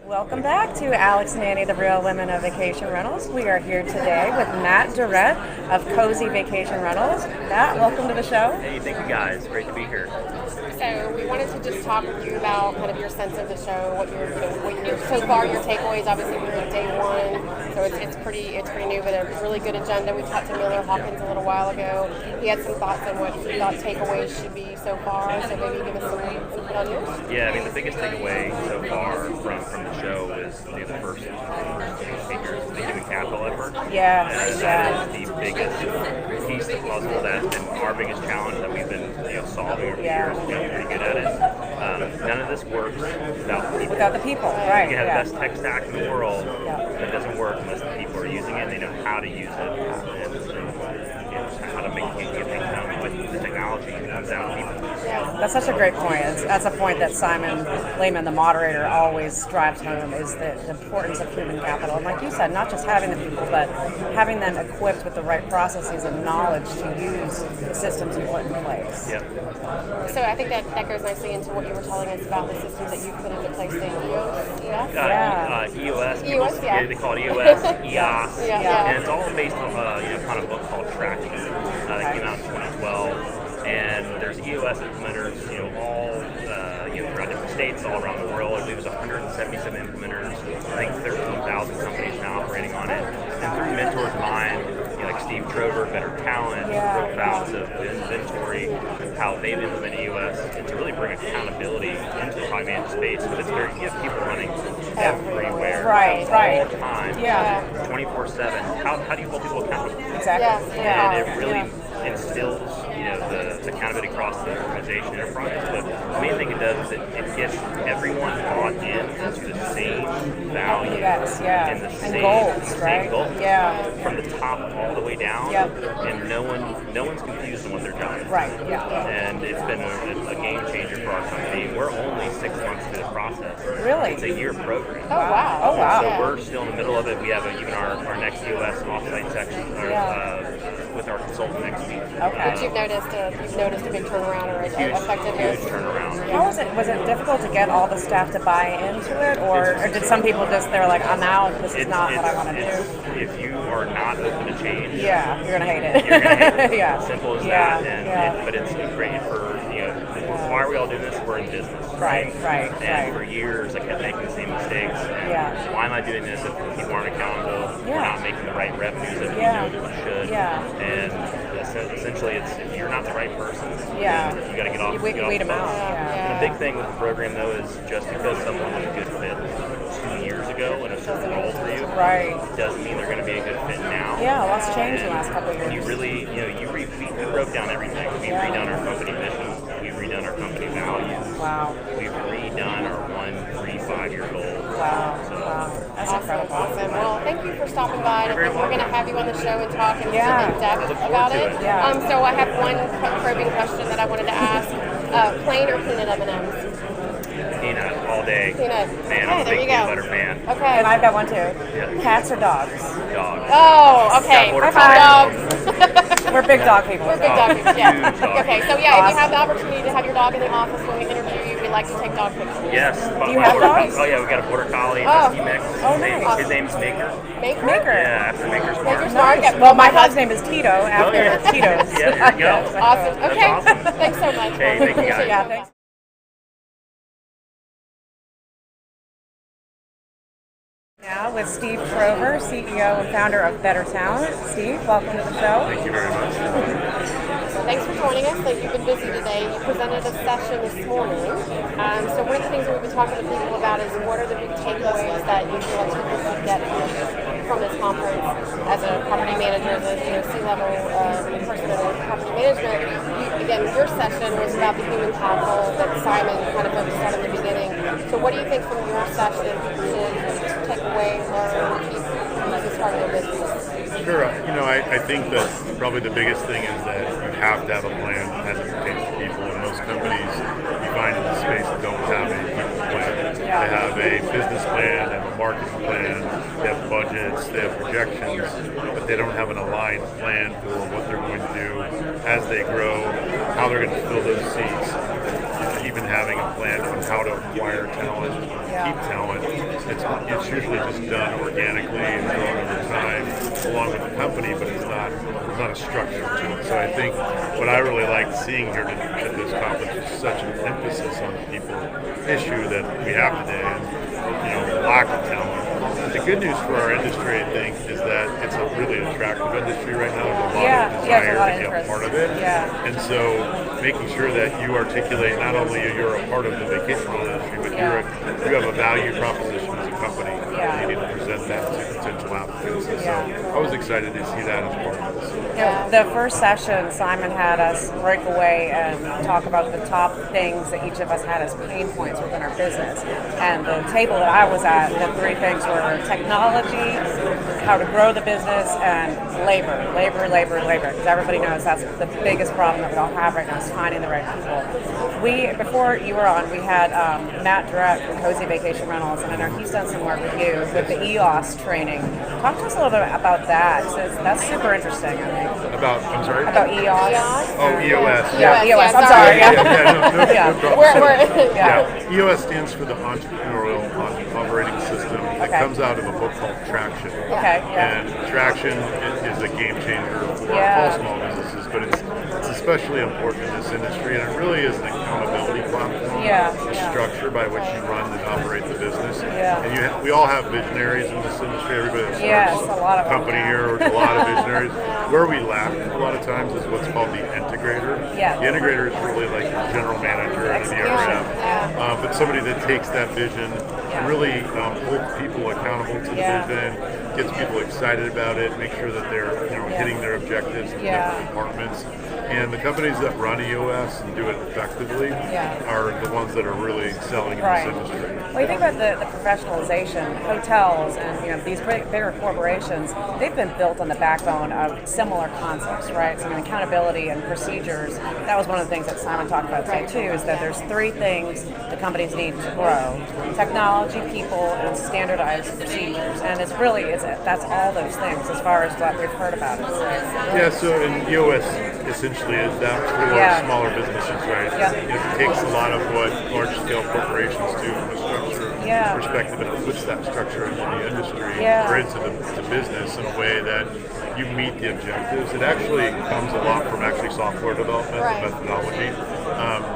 Welcome back to Alex and Annie, the Real Women of Vacation Rentals. We are here today with Matt Durrett of Cozy Vacation Rentals. Matt, welcome to the show. Hey, thank you guys. Great to be here. So we wanted to just talk with you about kind of your sense of the show, so far your takeaways. Obviously, we're at day one, so it's pretty new, but a really good agenda. We talked to Miller Hawkins a little while ago. He had some thoughts on what he thought takeaways should be so far. So maybe give us some input on yours. Yeah, I mean the biggest takeaway so far from the show is the first speakers, the human capital effort. Yeah, and that is the biggest piece of the puzzle. That's been our biggest challenge that we've been solving over the years. We've been pretty good at it. None of this works without the people. Without the people, right? You can have the best tech stack in the world, but it doesn't work unless the people are using it and they know how to use it and how to make things done with the technology. It comes down to people. That's such a great point. That's a point that Simon Lehman, the moderator, always drives home, is the importance of human capital. And like you said, not just having the people, but having them equipped with the right processes and knowledge to use the systems you put in place. Yep. So I think that goes nicely into what you were telling us about the systems that you put into place, the EOS? EOS. EOS, yeah. They call it EOS, EOS. Yeah. And it's all based on kind of a book called Tracking that came out in 2012. And there's EOS implementers, all throughout different states, all around the world. I believe there's 177 implementers. I think 13,000 companies now operating on it. And through mentors of mine, like Steve Trover, Better Talent, wrote bouts of inventory, how they've implemented EOS, and to really bring accountability into the private management space. Because you have people running everywhere, all the time, 24/7. How do you hold people accountable? Exactly. And it really instills the accountability across the organization enterprise. But the main thing it does is it gets everyone bought in to the same value and the same goals, right? Goals. Yeah. From the top all the way down. And no one's confused on what their job is. Right. Yeah. And it's been a game changer for our company. We're only 6 months through the process. Really? It's a year program. Oh wow. Oh wow. So we're still in the middle of it. We have even our next EOS offsite section with our consultant next week. Okay. But you've noticed a big turnaround or effectiveness. Huge turnaround. How was it? Was it difficult to get all the staff to buy into it, or did some people they're like, I'm out, this is not what I want to do? If you are not open to change, you're gonna hate it. You're gonna hate it. Yeah. Simple as that. But it's great for why are we all doing this? We're in business. Right. And for years I kept making the same mistakes. And why am I doing this if people aren't accountable? We're not making the right revenues that we know that we should. And essentially, it's if you're not the right person, you got to get off. Weed them out. And the big thing with the program, though, is just because someone was a good fit 2 years ago in a certain role for you, doesn't mean they're going to be a good fit now. Yeah, lots changed in the last couple of years. And you really, we broke down everything. We've redone our company vision. We've redone our company values. Wow. We've redone our 1, 3, 5-year goals. Wow. So, That's incredible. Awesome. Well, thank you for stopping by. And we're going to have you on the show and talk in depth about it. So I have one probing question that I wanted to ask. Plain or peanut M&Ms? Peanut all day. Peanut. Man, I'm a big peanut butter fan. Okay. And I've got one too. Cats or dogs? Dogs. Oh, okay. Dogs. We're big dog people. We're big dog people, Huge dog Okay, so if you have the opportunity to have your dog in the office when we interview you, we'd like to take dog pictures. Yes. Do you have dogs? Oh yeah, we got a border collie, husky mix. Oh, nice. His name's Maker. Maker? Yeah, after Maker's Mark. Maker's Mark. Nice. Well, my dog's name is Tito after Tito's. Yeah, there you go. Awesome. Okay. That's awesome. Thanks so much. Hey, thank you guys. Yeah, thanks. Now with Steve Trover, CEO and founder of Better Talent. Steve, welcome to the show. Thank you very much. Thanks for joining us. You've been busy today. You presented a session this morning. So one of the things that we've been talking to people about is what are the big takeaways that you feel like people should get from this conference as a property manager, as a C-level person in property management. Again, your session was about the human capital that Simon kind of focused on in the beginning. So what do you think from your session people should take away, learn, keep as part of their business? Sure. I think that probably the biggest thing is that you have to have a plan as it pertains to people. And most companies you find in the space that don't have a people plan. They have a business plan, they have a marketing plan, they have budgets, they have projections, but they don't have an aligned plan for what they're going to do as they grow, how they're going to fill those seats. even having a plan on how to acquire talent, keep talent. It's usually just done organically and grown over time along with the company, but there's not a structure to it. So I think what I really liked seeing here at this conference is such an emphasis on the people issue that we have today, and the lack of talent. The good news for our industry, I think, is that it's a really attractive industry right now. There's a lot of desire to be a part of it. Yeah. And so making sure that you articulate not only you're a part of the vacation rental industry, but you have a value proposition as a company. You need to present that to potential applicants. And so I was excited to see that as part of this. The first session, Simon had us break away and talk about the top things that each of us had as pain points within our business. And the table that I was at, the three things were technology, how to grow the business, and labor. Because everybody knows that's the biggest problem that we all have right now is finding the right people. Before you were on, we had Matt Durrett from Cozy Vacation Rentals, and I know he's done some work with you with the EOS training. Talk to us a little bit about that. So that's super interesting, I think. I'm sorry? About EOS. Oh, EOS. EOS. I'm sorry. No problem. EOS stands for the Entrepreneurial Operating System. It comes out of a book called Traction. And Traction is a game changer for all small businesses, but it's especially important in this industry, and it really is an accountability platform, a structure by which you run and operate the business. And we all have visionaries in this industry. Everybody that starts a company here, a lot of visionaries. Where we lack a lot of times is what's called the integrator. The integrator is really like your general manager in the area, but somebody that takes that vision and really holds people accountable to the vision, gets people excited about it, make sure that they're hitting their objectives in different departments. And the companies that run EOS and do it effectively are the ones that are really excelling in this industry. Well, you think about the professionalization, hotels and these bigger corporations, they've been built on the backbone of similar concepts, right? So accountability and procedures. That was one of the things that Simon talked about today too, is that there's three things the companies need to grow: technology, people, and standardized procedures. And that's all those things as far as what we've heard about it. So in EOS essentially is that for smaller businesses, right? It takes a lot of what large-scale corporations do from a structure perspective, and it puts that structure into the industry or into the business in a way that you meet the objectives. It actually comes a lot from software development methodology,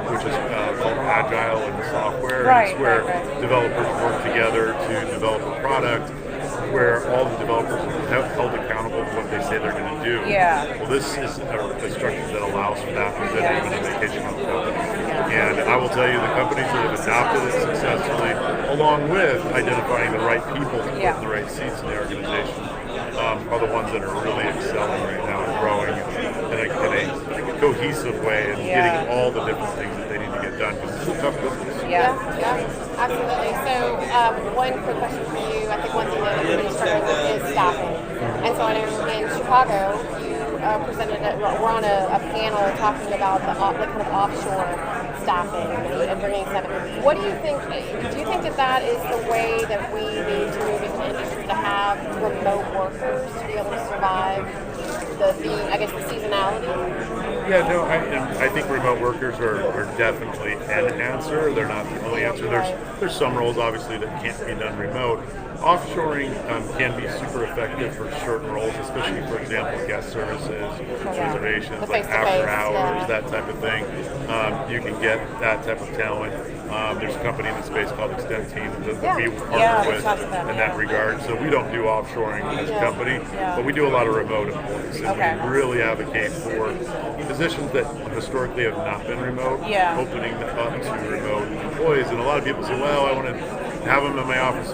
which is called agile in software. It's where developers work together to develop a product where all the developers are held accountable for what they say they're going to do. Well, this is a structure that allows for that within a vacation rental company. And I will tell you, the companies that have adopted it successfully, along with identifying the right people to put in the right seats in the organization, are the ones that are really excelling right now and growing in a cohesive way and getting all the different things that they need to get done, because it's a tough business. Absolutely. So one quick question for you. I think one thing that everybody's struggling with is staffing. And so I know in Chicago, you we're on a panel talking about the kind of offshore staffing and bringing them in. What do you think? Do you think that is the way that we need to move as an industry, to have remote workers to be able to survive the seasonality? I think remote workers are definitely an answer. They're not the only answer. There's some roles obviously that can't be done remote. Offshoring can be super effective for certain roles, especially, for example, guest services, reservations, like after hours, that type of thing. You can get that type of talent. There's a company in the space called Extend Team that we partner with in that regard. So we don't do offshoring as a company, but we do a lot of remote employees. And we really advocate for positions that historically have not been remote, opening up to remote employees. And a lot of people say, well, I want to have them in my office.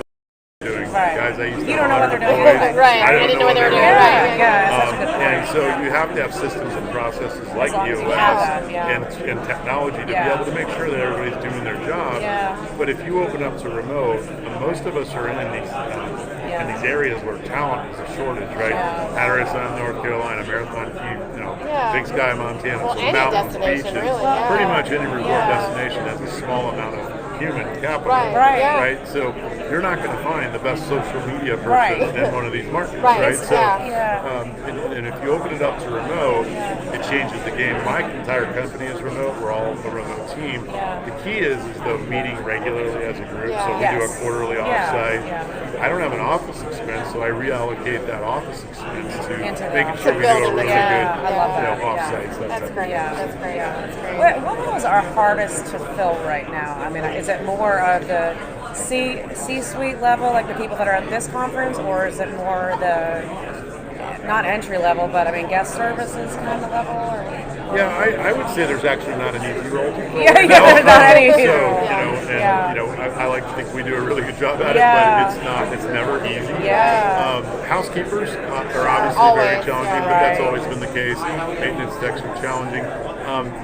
Guys, I used to you don't know what they're doing. I didn't know what they were doing. And so you have to have systems and processes like EOS and technology to be able to make sure that everybody's doing their job. But if you open up to remote, most of us are in these areas where talent is a shortage, right? Hatteras, North Carolina, Marathon Key, Big Sky, Montana, Well, so mountains, beaches, really, pretty much any resort destination has a small amount of human capital, right? So you're not going to find the best social media person Right. in one of these markets, Right. right? So, Yeah. and if you open it up to remote, it changes the game. My entire company is remote. We're all a remote team. The key is though meeting regularly as a group. So we do a Yes. quarterly Yeah. offsite. Yeah. I don't have an office expense, so I reallocate that office expense to Into making the sure we do a building really the- Yeah, good I love that. offsites. That's great. Yeah. That's great. Yeah. That's great. What roles are hardest to fill right now? I mean, is it more of the C-suite level, like the people that are at this conference, or is it more the not entry level, but I mean guest services kind of level? Or? Yeah, I would say there's actually not an easy role to fill Yeah, right yeah, now. there's not any So, easy you role. know, and Yeah. you know, I like to think we do a really good job at Yeah. it, but it's never easy. Yeah. Housekeepers are obviously Always, very challenging, yeah. but that's Right. always been the case. Maintenance techs are challenging.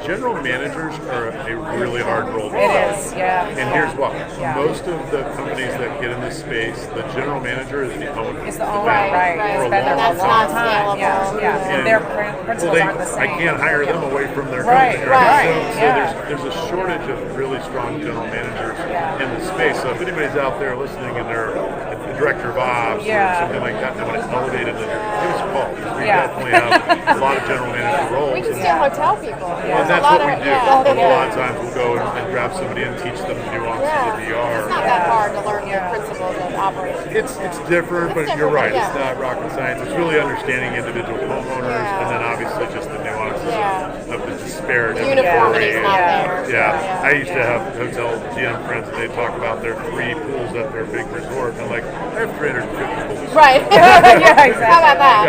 General managers are a really hard role to It fill. is, yeah. And here's why. Yeah. Most of the companies that get in this space, the general manager is the owner. It's the owner, Right, right? right. It's For a been there long for a time. long That's time. not Yeah, scalable. yeah. And their principles aren't the same. I can't hire them away from their Right, company, right, So, yeah. there's a shortage of really strong general managers Yeah. in the space. So if anybody's out there listening and they're a director of ops Yeah. or something like that, they want to elevate it, give us a call. We Yeah. definitely have a lot of general manager roles. We can and- still hotel people. and There's a that's lot what we of- do. Yeah. And a lot of times we'll go and grab somebody and teach them the nuances of It's VR. not that hard to learn the principles of operations. It's different, but It's you're different, right. yeah. It's not rocket science. It's really understanding individual homeowners, Yeah. and then obviously just the nuances Yeah. of the disparate Uniformity's inventory. not Yeah. there. Yeah, I used to have hotel GM friends, and they'd talk about their 3 pools at their big resort. And I'm like, I have 350 pools. Right. Yeah, exactly. How about that?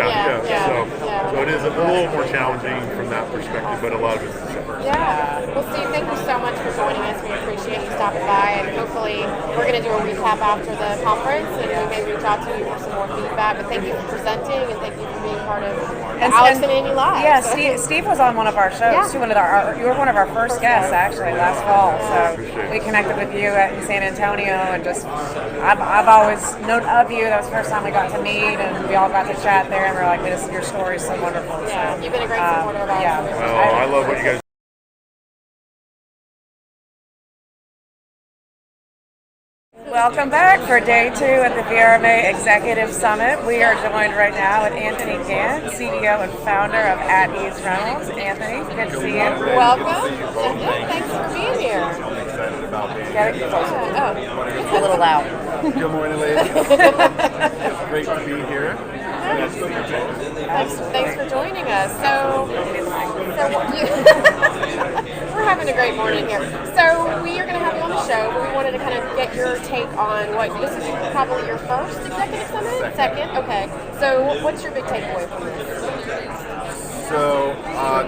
Yeah. So yeah. it is a little more challenging from that perspective, but a lot of it's separate. Yeah. Well, Steve, thank you so much for joining us. We appreciate you stopping by, and hopefully we're going to do a recap after the conference, and we may reach out to you for some more feedback. But thank you for presenting, and thank you for being part of the Alex and Andy Live. Yeah, Steve was on one of our shows. Yeah. Too. You were one of our first guests actually last fall. So Appreciate it. we connected with you in San Antonio, and just I've always known of you. That was the first time we got to meet, and we all got to chat there, and we're like, your story is so wonderful. Yeah, So, you've been a great supporter of ours. yeah. So we Well, appreciate I it. love what you guys. Welcome back for day 2 at the VRMA Executive Summit. We are joined right now with Anthony Gant, CEO and founder of At Ease Rentals. Anthony, good to see you. Welcome. Yeah, thanks for being here. I'm excited about being Gotta here. get closer. Oh, It's a little loud. Good morning, ladies. It's great to be here. Nice to see you both. thanks for joining us. So we're having a great morning here. So we are going to have you on the show, but we wanted to kind of get your take on what this is probably your first executive summit. Second. Okay. So what's your big takeaway from this? So,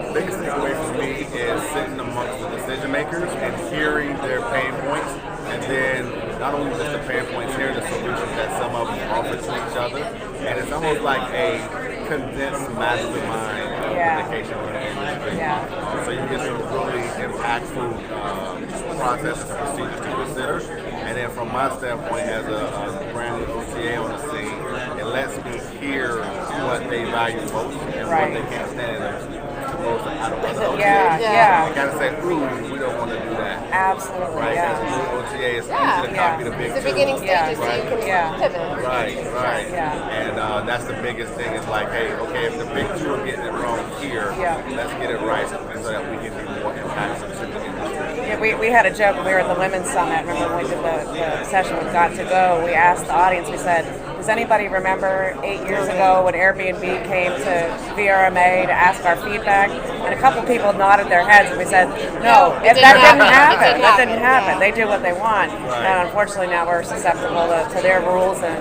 the biggest takeaway for me is sitting amongst the decision makers and hearing their pain points, and then not only just the pain points, hearing the solutions that some of them offer to each other. And it's almost like a condensed mastermind of Yeah. the vacation rental industry. Yeah. So you get some really impactful processes and procedures to consider. And then from my standpoint, as a brand new OTA on the scene, it lets me hear what they value most and Right. what they can't stand to most out of other OTAs. Yeah, yeah. And kind of say, ooh, we don't want to do that. Absolutely, Right? As a yeah. new OTA, it's Yeah. easy to copy the big It's the two. beginning stages, Yeah. so you can Yeah. pivot. Right. Yeah. And that's the biggest thing is like, hey, okay, if the big two are getting it wrong here, Yeah. let's get it right so that we can be more impactful to the industry. Yeah, we had a joke when we were at the Women's Summit. Remember when we did the session with Got to Go? We asked the audience, we said, does anybody remember 8 years ago when Airbnb came to VRMA to ask our feedback? And a couple people nodded their heads and we said, no, it didn't that happen. didn't happen. It didn't That didn't happen. happen. They do what they want. And unfortunately now we're susceptible to their rules and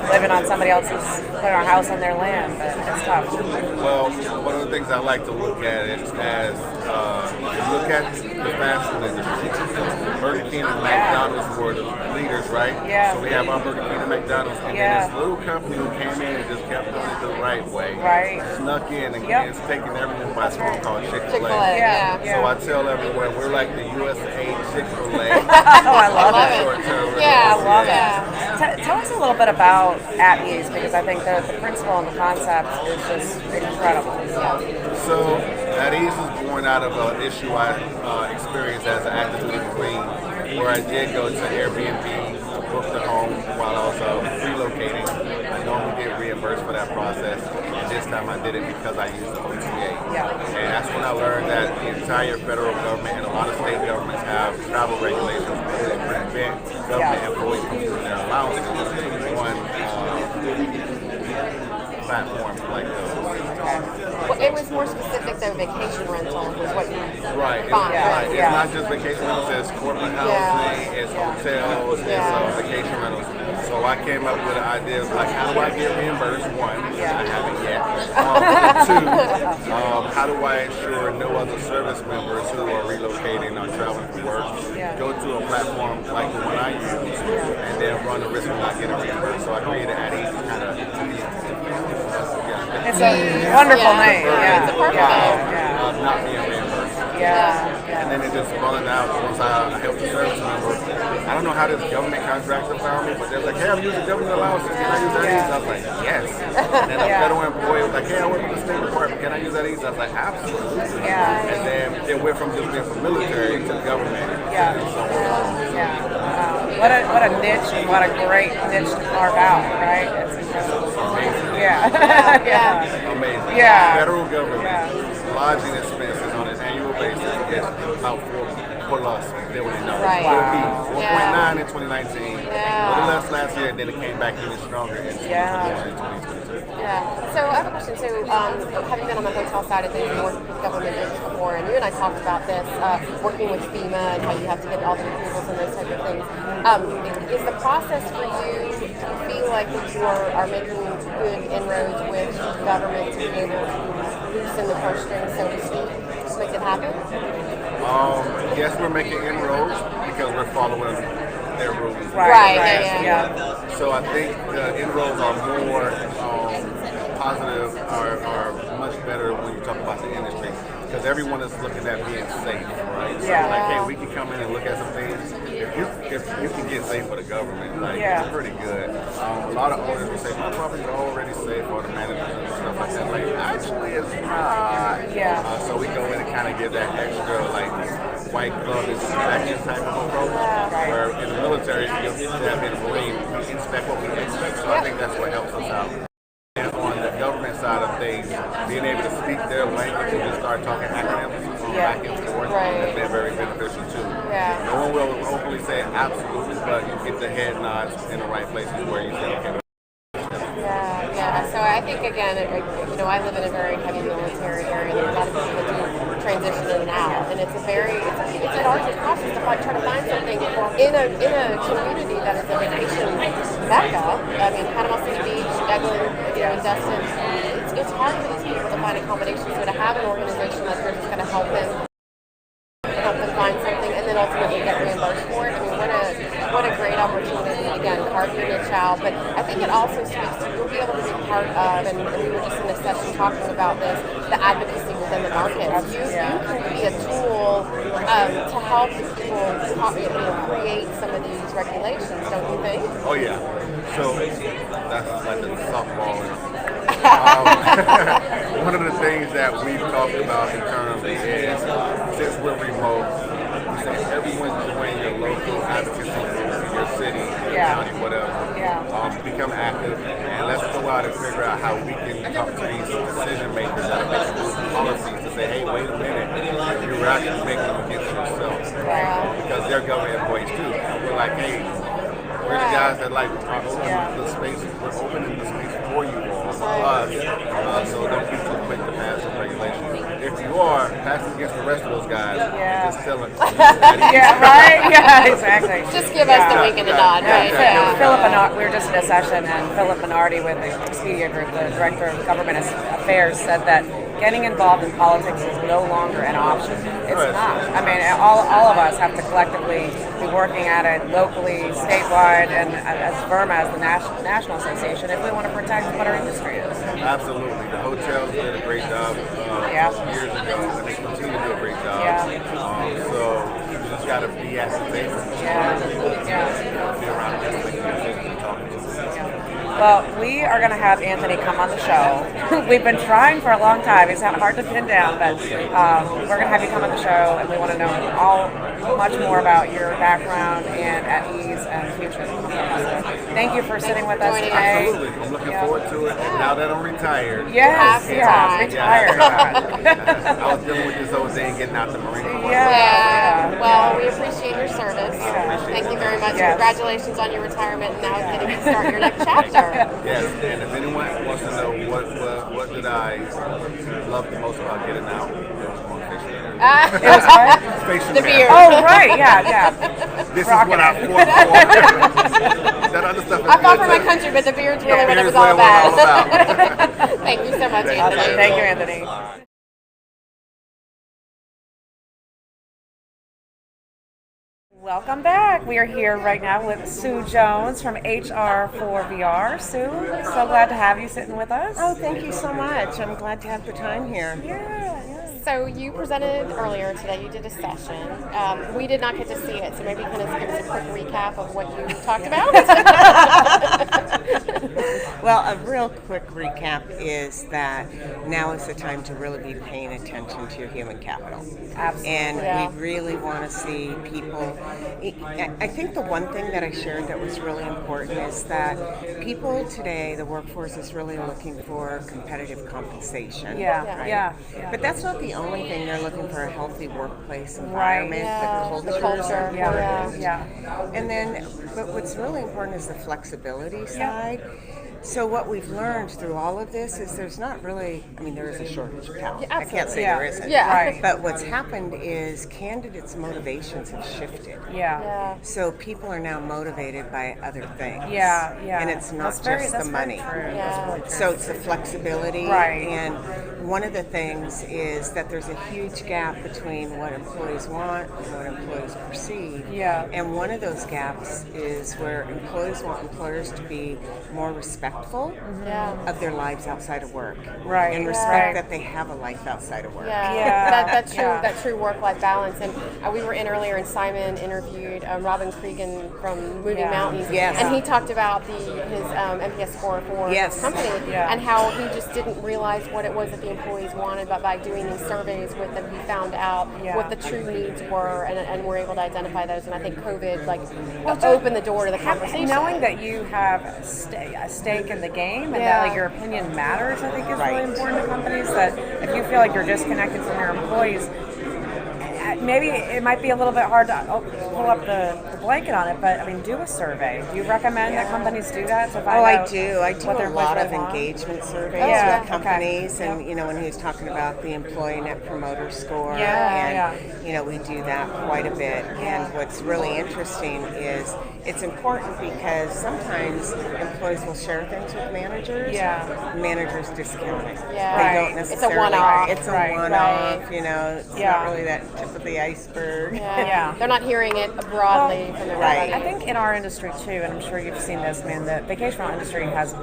living on somebody else's, putting our house on their land. But it's tough. Well, one of the things I like to look at it as look at the fast food industry. Burger King and McDonald's were the leaders, right? Yeah. So we have our Burger King and McDonald's, and Yeah. then this little company who came in and just kept doing it the right way, Right. snuck in and Yep. it's taking everyone by storm called Chick-fil-A. Chick-fil-A. Yeah. So I tell everyone we're like the USA Chick-fil-A. Oh, I love love it. it. Short-term Yeah, rental. I love Yeah. it. Tell us a little bit about At Ease, because I think the principle and the concept is just incredible. So At Ease was born out of an issue I experienced as an active duty Marine, where I did go to Airbnb booked a home while I was relocating. I normally get reimbursed for that process, and this time I did it because I used the OTA. Yeah. And that's when I learned that the entire federal government and a lot of state governments have travel regulations that prevent government employees from using their allowances on platforms like those. Well, it was more specific though. Vacation rental was what you Right. found. Right. Yeah. It's not just vacation rentals. It's corporate housing. It's hotels. It's vacation rentals. So I came up with an idea of like, how do I get reimbursed? One, I haven't yet. Two, how do I ensure no other service members who are relocating or traveling for work go to a platform like the one I use and then run the risk of not getting reimbursed? So I created At Ease kind of. It's a wonderful name. It's a perfect name. Of not being reimbursed. Yeah. And then it just spun out once I helped the service member. I don't know how this government contractor found me, but they're like, hey, I'm using government allowances. Can I use that ease? I was like, yes. And then a federal employee was like, hey, I work with the State Department. Can I use that ease? I was like, absolutely. Yeah. And then it went from just being from military to government. Yeah. And so on. Yeah. What a niche and what a great niche to carve out, right? It's incredible. Yeah. Amazing. Yeah. Federal government lodging expenses on an annual basis is about $4+ billion. Right. Wow. Yeah. 4.9 in 2019. Yeah. A little less last year, and then it came back even stronger in 2022. Yeah. So I have a question. So having been on the hotel side of things and worked with government before, and you and I talked about this, working with FEMA and how you have to get all the approvals and those type of things. Is the process for you, do you feel like that you are making good inroads with government to be able to loosen the purse strings, so to speak, to make it happen? Yes, we're making inroads because we're following their rules. Right. Yeah. So I think the inroads are more positive, are much better when you talk about the industry, because everyone is looking at being safe, right? So like, hey, we can come in and look at some things. If you can get safe for the government, like it's pretty good. A lot of owners will say my property's already safe, or the managers and stuff like that. Like actually, it's not. So we go in and kind of give that extra like white glove inspection type of approach. Where in the military, you have been a Marine, we inspect what we expect. So I think that's what helps us out. And on the government side of things, being able to speak their language and just start talking acronyms back and forth has been very beneficial too. No one will openly say absolutely, but you get the head nods in the right places where you say, okay. So I think again, I live in a very heavy military area. There's a lot of people that do transition in and out, and it's an arduous process to try to find something in a community that is a vacation mecca. I mean, Panama City Beach, Eglin, Destin. It's hard for these people to find accommodations. So to have an organization like yours is going to help them find something, and then ultimately get reimbursed for it. I mean, what a great opportunity. Again, carve your niche out, but I think it also speaks to, you'll be able to be part of, and we were just in a session talking about this, the advocacy within the market. You can be a tool to help people create some of these regulations, don't you think? Oh yeah. So that's like the softball. One of the things that we've talked about internally is, since we're remote, we say everyone's doing your local advocacy group, your city, your county, whatever. Become active, and let's go out and figure out how we can talk to these decision makers that are making policies to say, hey, wait a minute, you're actually making them against yourself, because they're government employees too. We're like, hey, we're the guys that like are opening the space. We're opening the space for you all, for us. So don't be too quick to pass some regulations. If you are passing against the rest of those guys, just tell them. Exactly. Just give us the wink and the nod, right? Philip and we were just in a session, and Philip Minardi with the Expedia Group, the Director of Government Affairs, said that getting involved in politics is no longer an option. It's not. I mean, all of us have to collectively be working at it locally, statewide, and as VRMA, as the National Association, if we want to protect what our industry is. Absolutely. The hotels did a great job years ago, and they continue to do a great job. So you just got to be at the table. Be around them, making decisions and talking to them. Well, we are going to have Anthony come on the show. We've been trying for a long time. It's hard to pin down, but we're going to have you come on the show, and we want to know much more about your background and at ease and future. So thank you for sitting with us today. Absolutely. I'm looking forward to it. Now that I'm retired. Yes, Happy retired. I was dealing with this whole thing getting out the Marine Corps. Yeah. Well, we appreciate your service. Yeah. Thank you very much. Yes. Congratulations on your retirement and now getting to start your next chapter. Yes, and if anyone wants to know what did I love the most about getting out, it was going fishing. It was what? Spatial The camp. beard. Oh, right, yeah. This Rocking is what I it. fought for. That other stuff is I fought good for my too. country, but the beard's really what it Here's was all what it was all about. about. Thank you so much, Thank Anthony. Thank you, Anthony. Welcome back. We are here right now with Sue Jones from HR for VR. Sue, so glad to have you sitting with us. Oh, thank you so much. I'm glad to have the time here. Yeah. So you presented earlier today. You did a session. We did not get to see it, so maybe you can just give us a quick recap of what you talked about. Well, a real quick recap is that now is the time to really be paying attention to your human capital. Absolutely. And Yeah. we really want to see people. I think the one thing that I shared that was really important is that people today, the workforce is really looking for competitive compensation. Yeah, right? yeah. But that's not the only thing. They're looking for a healthy workplace environment, Yeah, the the culture. Yeah. And then, but what's really important is the flexibility side. So what we've learned through all of this is there's not really, I mean, there is a shortage of talent. I can't say Yeah. there isn't. Yeah. Right. But what's happened is candidates' motivations have shifted. Yeah. So people are now motivated by other things. Yeah. And it's not That's just the money. Very true. Yeah. That's really true. So it's the flexibility. Right. And one of the things is that there's a huge gap between what employees want and what employees perceive. Yeah. And one of those gaps is where employees want employers to be more respectful Yeah. of their lives outside of work. Right. And respect Right. that they have a life outside of work. Yeah, Yeah. that true work-life balance. And we were in earlier, and Simon interviewed Robin Cregan from Moving Yeah. Mountains, Yes. and he talked about his NPS score for Yes. his company, Yeah. and how he just didn't realize what it was that the employees wanted, but by doing these surveys with them, he found out Yeah. what the true needs were, and were able to identify those. And I think COVID opened the door to the conversation. Knowing that you have a stake in the game and Yeah. that your opinion matters, I think is Right. really important to companies. That if you feel like you're disconnected from your employees, maybe it might be a little bit hard to pull up the blanket on it, but I mean, do a survey. Do you recommend that companies do that to find Oh, I out do. I do what their a lot employees of really want? engagement surveys Yeah, with okay. companies, and Yep. you know, when he was talking about the employee net promoter score, Yeah, and you know, we do that quite a bit. And what's really interesting is it's important because sometimes employees will share things with managers. Yeah. Managers discount it. Yeah. They Right. don't It's a necessarily. one-off. It's a Right. one-off. Right. You know, it's Yeah. not really that tip of the iceberg. Yeah. They're not hearing it broadly from Right. everybody. I think in our industry too, and I'm sure you've seen this, man, the vacation rental industry has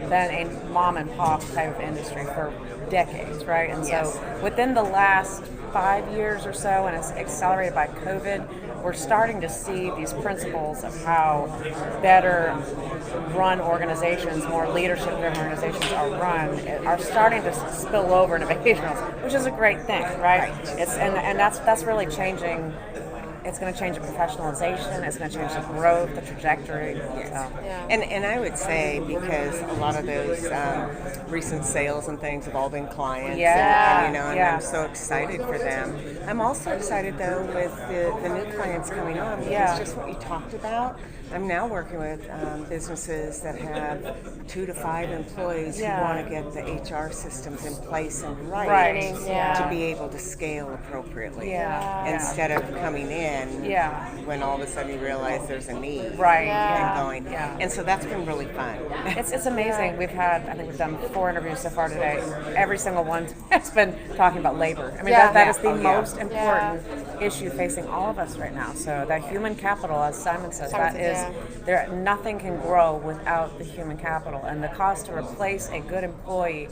been a mom and pop type of industry for decades, right? And Yes. so within the last 5 years or so, and it's accelerated by COVID, we're starting to see these principles of how better run organizations, more leadership driven organizations are starting to spill over into vacation rentals, which is a great thing, right? It's and that's really changing. It's going to change the professionalization. It's going to change the growth, the trajectory. So. And I would say because a lot of those recent sales and things have all been clients, Yeah, and, you know, and yeah. I'm so excited for them. I'm also excited though with the new clients coming on because Yeah. just what you talked about. I'm now working with businesses that have 2 to 5 employees Yeah. who want to get the HR systems in place and Right, yeah. to be able to scale appropriately. Yeah. Instead of coming in Yeah. when all of a sudden you realize there's a need. Right. Yeah. And going. Yeah. And so that's been really fun. It's amazing. I think we've done 4 interviews so far today. Every single one has been talking about labor. I mean, Yeah. that is the Oh, yeah. most important issue facing all of us right now. So that human capital, as Simon says, that is nothing can grow without the human capital, and the cost to replace a good employee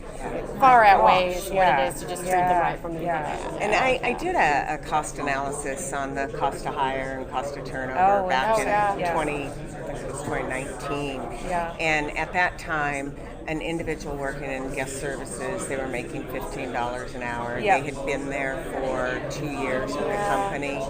far outweighs what Yeah. it is to just treat them right from the beginning. And I did a cost analysis on the cost to hire and cost to turnover Oh, back in yeah. 2013 think it was 2019. Yeah. And at that time, an individual working in guest services, they were making $15 an hour. Yeah. They had been there for 2 years with the company.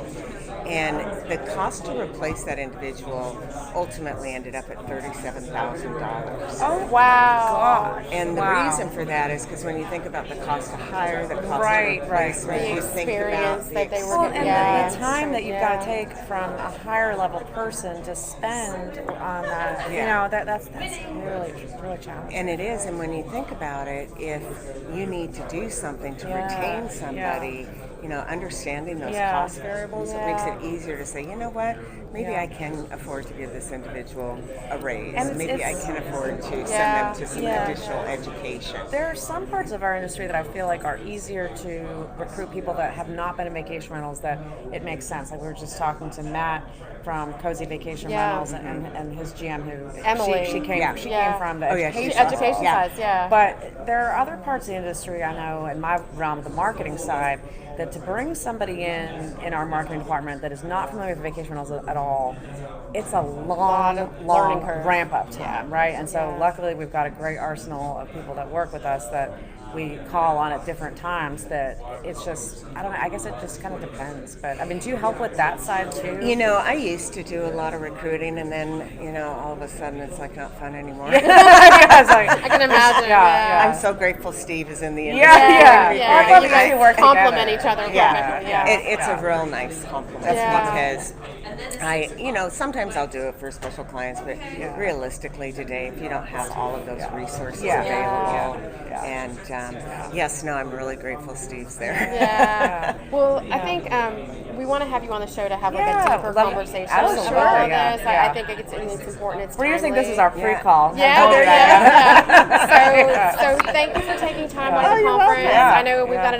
And the cost to replace that individual ultimately ended up at $37,000. Oh Wow. And the Wow. reason for that is because when you think about the cost to hire, the cost Right, to right, replacement, right. you The think about experience the that they were Well, and Yeah. the time that you've Yeah. got to take from a higher level person to spend on that, you Yeah. know, that's really challenging. And it is, and when you think about it, if you need to do something to Yeah, retain somebody, you know, understanding those Yeah. cost variables, it makes Yeah. it easier to say, you know what, maybe Yeah. I can afford to give this individual a raise. And Maybe I it's- can afford to send Yeah. them to some Yeah. additional education. There are some parts of our industry that I feel like are easier to recruit people that have not been in vacation rentals that it makes sense. Like we were just talking to Matt from Cozy Vacation Yeah. Rentals and his GM who Emily. she came Yeah. she Yeah. came from the Oh, yeah, education, she's Education Yeah. size, yeah. But there are other parts of the industry I know in my realm, the marketing side, that to bring somebody in our marketing department that is not familiar with vacation rentals at all, it's a long learning curve. ramp up time, right? And so luckily we've got a great arsenal of people that work with us that we call on at different times. That it's just, I don't know, I guess it just kind of depends. But I mean, do you help with that side too? You know, I used to do a lot of recruiting, and then, you know, all of a sudden it's like not fun anymore. Yeah, it's like, I can imagine. Yeah, I'm so grateful Steve is in the industry. Yeah. Yeah. I'd love You to see you guys work complement together. each other Yeah, perfectly. yeah. It's a real nice compliment Yeah. because you know, sometimes I'll do it for special clients, but realistically today, if you don't have all of those resources Yeah. available, Yeah. and yes, no, I'm really grateful Steve's there. Yeah. Well, I think we want to have you on the show to have like Yeah, a deeper love- conversation absolutely, about all yeah, this. yeah. I think it's important. It's We're using this timely. as our pre-call. Yeah, Don't do there that. you go. So thank you for taking time out of the you're conference. welcome. I know we've Yeah.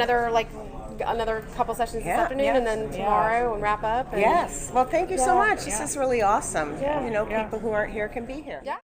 got another couple sessions this Yeah. afternoon, Yeah. and then Yeah. tomorrow and wrap up. And Yes. Well, thank you so Yeah. much. This is really awesome. Yeah. You know, Yeah. people who aren't here can be here. Yeah.